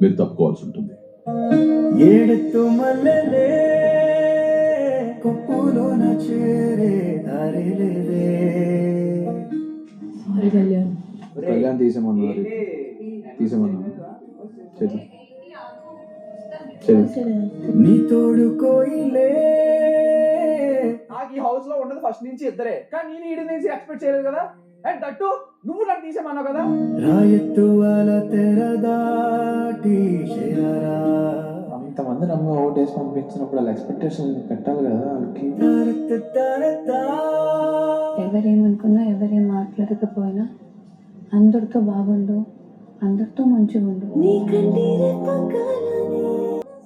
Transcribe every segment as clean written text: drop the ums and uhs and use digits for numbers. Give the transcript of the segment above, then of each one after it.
మీరు తప్పుకోవాల్సి ఉంటుంది. ఏడుతూ మల్లెలే కొప్పులోన చేరే దారిలేదే. సారీ కళ్యాణ్. కళ్యాణ్ తీసేమన్నారు. నీ తోడు కోయిలే. నాకు ఈ హౌస్ లో ఉన్నది ఫస్ట్ నుంచి ఇద్దరే, కానీ నేను ఈడి నుంచి ఎక్స్పెక్ట్ చేయలేదు కదా. అండ్ దట్టు నువ్వు నన్ను తీసేమన్నావు కదా. రాయత్తు అల తెరదాటి చేరరా. అంతమంది నమ్మి ఓట్ వేసి పంపించినప్పుడు వాళ్ళ ఎక్స్పెక్టేషన్ పెట్టాలి కదా వాళ్ళకి. ఎవరేమనుకున్నా ఎవరేం మాట్లాడకపోయినా అందరితో బాగుండు, అందరితో మంచిగా ఉండు.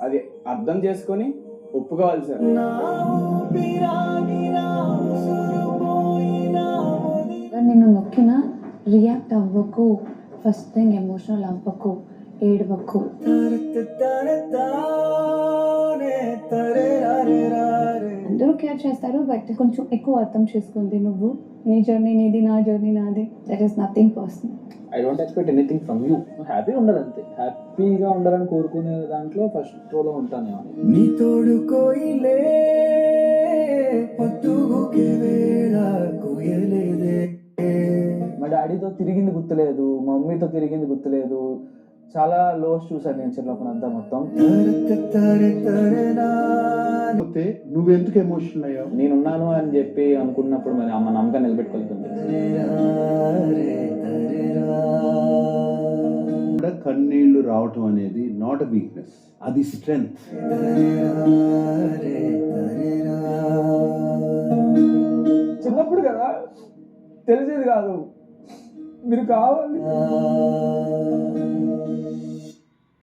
అది అర్థం చేసుకొని ఒప్పుకోవాలి సార్. నిన్ను నొక్కినా రియాక్ట్ అవ్వకు, ఫస్ట్ థింగ్ ఎమోషనల్ అవ్వకు, ఏడవకు. అందరూ కేర్ చేస్తారు, బట్ కొంచెం ఎక్కువ అర్థం చేసుకుంది నువ్వు. నీ జర్నీ నీది, నా జర్నీ నాది. That is nothing personal. I don't expect anything from you. హ్యాపీగా ఉండాలి అంతే. హ్యాపీగా ఉండాలని కోరుకునే దాంట్లో ఫస్ట్ రోలో ఉంటాను. నీ తోడు కోయిలే పొద్దుగుకే వేళ కోయలేదే. మా డాడీతో తిరిగింది గుర్తులేదు, మా మమ్మీతో తిరిగింది గుర్తులేదు. చాలా లోస్ చూసాను నేను చిన్నప్పుడు అంతా మొత్తం. నువ్వెందుకు ఎమోషనల్ అయ్యావు? నేనున్నాను అని చెప్పి అనుకున్నప్పుడు మరి అమ్మ నమ్మకాన్ని నిలబెట్టుకోలేదండి. కన్నీళ్లు రావటం అనేది నాట్ అ వీక్నెస్, అది స్ట్రెంగ్త్. చిన్నప్పుడు కదా, తెలిసేది కాదు. మీరు కావాలి.